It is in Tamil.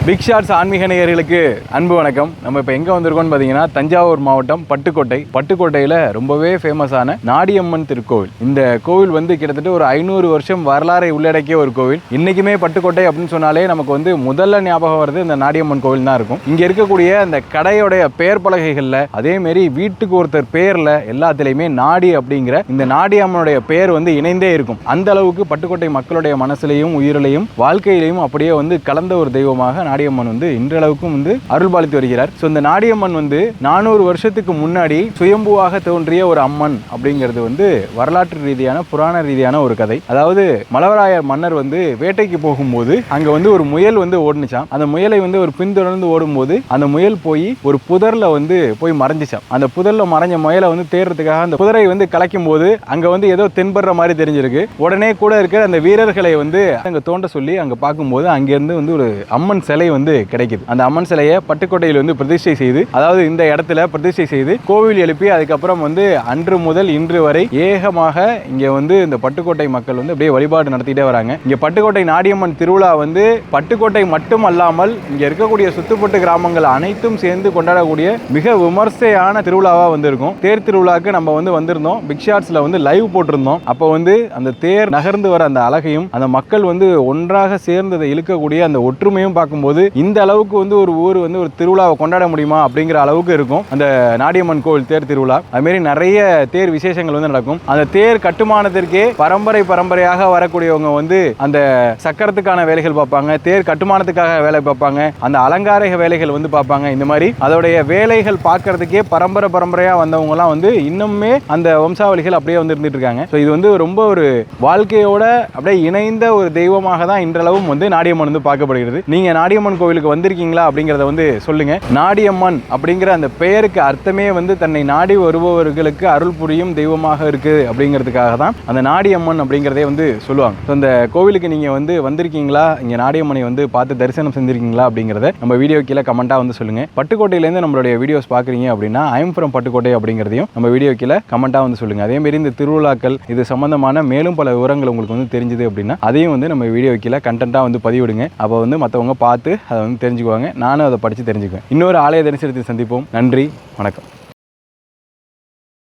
பிக் ஷாட்ஸ் ஆன்மீக நேயர்களுக்கு அன்பு வணக்கம். நம்ம இப்போ எங்கே வந்திருக்கோம்னு பார்த்தீங்கன்னா தஞ்சாவூர் மாவட்டம் பட்டுக்கோட்டையில் ரொம்பவே ஃபேமஸான நாடியம்மன் திருக்கோவில். இந்த கோவில் வந்து கிட்டத்தட்ட ஒரு 500 வருஷம் வரலாறை உள்ளடக்கிய ஒரு கோவில். இன்றைக்குமே பட்டுக்கோட்டை அப்படின்னு சொன்னாலே நமக்கு வந்து முதல்ல ஞாபகம் வருது இந்த நாடியம்மன் கோவில் தான் இருக்கும். இங்கே இருக்கக்கூடிய அந்த கடையோடைய பெயர் பலகைகளில் அதேமாரி வீட்டுக்கு ஒருத்தர் பேரில் எல்லாத்துலேயுமே நாடி அப்படிங்கிற இந்த நாடியம்மனுடைய பெயர் வந்து இணைந்தே இருக்கும். அந்த அளவுக்கு பட்டுக்கோட்டை மக்களுடைய மனசுலையும் உயிரிலையும் வாழ்க்கையிலையும் அப்படியே வந்து கலந்த ஒரு தெய்வமாக நாடியம்மன் வந்து இன்றளவுக்கும் வந்து அருள்பாலித்து வருகிறார். ஸோ இந்த நாடியம்மன் வந்து 400 வருஷத்துக்கு முன்னாடி சுயம்புவாக தோன்றிய ஒரு அம்மன் அப்படிங்கிறது வந்து வரலாற்று ரீதியான புராண ரீதியான ஒரு கதை. அதாவது மலவராயர் மன்னர் வந்து வேட்டைக்கு போகும்போது அங்க வந்து ஒரு முயல் வந்து ஓடுனுச்சான். அந்த முயலை வந்து ஒரு பின்தொடர்ந்து ஓடும்போது அந்த முயல் போய் ஒரு புதர்ல வந்து போய் மறைஞ்சிச்சான். அந்த புதர்ல மறைஞ்ச முயலை வந்து தேடுறதுக்காக அந்த புதரை வந்து கலைக்கும் போது அங்க வந்து ஏதோ தென்படுற மாதிரி தெரிஞ்சிருக்கு. உடனே கூட இருக்கிற அந்த வீரர்களை வந்து அங்க தோண்ட சொல்லி அங்க பார்க்கும்போது அங்கிருந்து வந்து ஒரு அம்மன் சிலை வந்து கிடைக்குது. அந்த அம்மன் சிலையை பட்டுக்கோட்டையில் வந்து பிரதிஷ்டை செய்து, அதாவது இந்த இடத்துல பிரதிஷ்டை செய்து கோவில் எழுப்பி அதுக்கப்புறம் வந்து அன்று முதல் இன்று வரை ஏகமாக இங்க வந்து இந்த பட்டுக்கோட்டை மக்கள் வந்து அப்படியே வழிபாடு நடத்திட்டே வராங்க. இங்க பட்டுக்கோட்டை நாடியம்மன் திருவிழா வந்து பட்டுக்கோட்டை மட்டும் அல்லாமல் இங்க இருக்கக்கூடிய சுத்துப்பட்டு கிராமங்கள் அனைத்தும் சேர்ந்து கொண்டாடக்கூடிய மிக விமர்சையான திருவிழாவா வந்து இருக்கும். தேர் திருவிழாக்கு நம்ம வந்து வந்திருந்தோம். பிக் ஷாட்ஸ்ல வந்து லைவ் போட்டிருந்தோம். அப்போ வந்து அந்த தேர் நகர்ந்து வர அந்த அழகையும் அந்த மக்கள் வந்து ஒன்றாக சேர்ந்ததை இழுக்கக்கூடிய அந்த ஒற்றுமையும் பார்க்கும்போது இந்த அளவுக்கு வந்து ஒரு ஊர் வந்து ஒரு திருவிழாவை கொண்டாட முடியுமா அப்படிங்கிற அளவுக்கு இருக்கும் அந்த நாடியம்மன் கோவில் தேர் திருவிழா. அது மாதிரி நிறைய தேர் விசேஷங்கள் வந்து நடக்கும். அந்த தேர் கட்டுமானத்திற்கே பரம்பரையாக வரக்கூடியவங்க வந்து அந்த சக்கரத்துக்கான வேலைகள் பார்ப்பாங்க, தேர் கட்டுமானத்துக்காக வேலை பார்ப்பாங்க, அந்த அலங்கார வேலைகள் வந்து பார்ப்பாங்க. இந்த மாதிரி அதோடைய வேலைகள் பார்க்கறதுக்கே பரம்பரையா வந்தவங்க எல்லாம் வந்து இன்னுமே அந்த வம்சாவளிகள் அப்படியே வந்து இருந்துட்டு இருக்காங்க. ஸோ இது வந்து ரொம்ப ஒரு வாழ்க்கையோட அப்படியே இணைந்த ஒரு தெய்வமாக தான் இன்றளவும் வந்து நாடியம்மன் வந்து பார்க்கப்படுகிறது. நீங்க நாடியம்மன் கோவிலுக்கு வந்திருக்கீங்களா அப்படிங்கிறத வந்து சொல்லுங்க. நாடியம்மன் அப்படிங்கிற அந்த பெயருக்கு அர்த்தமே வந்து தன்னை நாடி வருபவர்களுக்கு அருள் புரியும் தெய்வமாக இருக்கு அப்படிங்கிறதுக்காக தான் அந்த நாடியம்மன் அப்படிங்கிறதே வந்து சொல்லுவாங்க. அந்த கோவிலுக்கு நீங்க வந்து வந்திருக்கீங்களா, இங்க நாடியம்மனை வந்து பார்த்து தரிசனம் செஞ்சிருக்கீங்களா அப்படிங்கிறத நம்ம வீடியோ கீழே கமெண்டா வந்து சொல்லுங்க. பட்டுக்கோட்டையிலேருந்து நம்மளுடைய வீடியோஸ் பார்க்குறீங்க அப்படின்னா ஐம் ஃப்ரம் பட்டுக்கோட்டை அப்படிங்கிறதையும் நம்ம வீடியோ கீழே கமெண்டா வந்து சொல்லுங்க. அதே மாதிரி இந்த திருவிழாக்கள் இது சம்பந்தமான மேலும் பல விவரங்கள் உங்களுக்கு வந்து தெரிஞ்சது அப்படின்னா அதையும் வந்து நம்ம வீடியோ கீழே கண்டென்ட்டா வந்து பதிவிடுங்க. அப்போ வந்து மற்றவங்க பார்த்து அதை வந்து தெரிஞ்சுக்குவாங்க. நானும் அதை படித்து தெரிஞ்சுக்குவேன். இன்னொரு ஆலய தரிசனத்தை சந்திப்போம். நன்றி, வணக்கம்.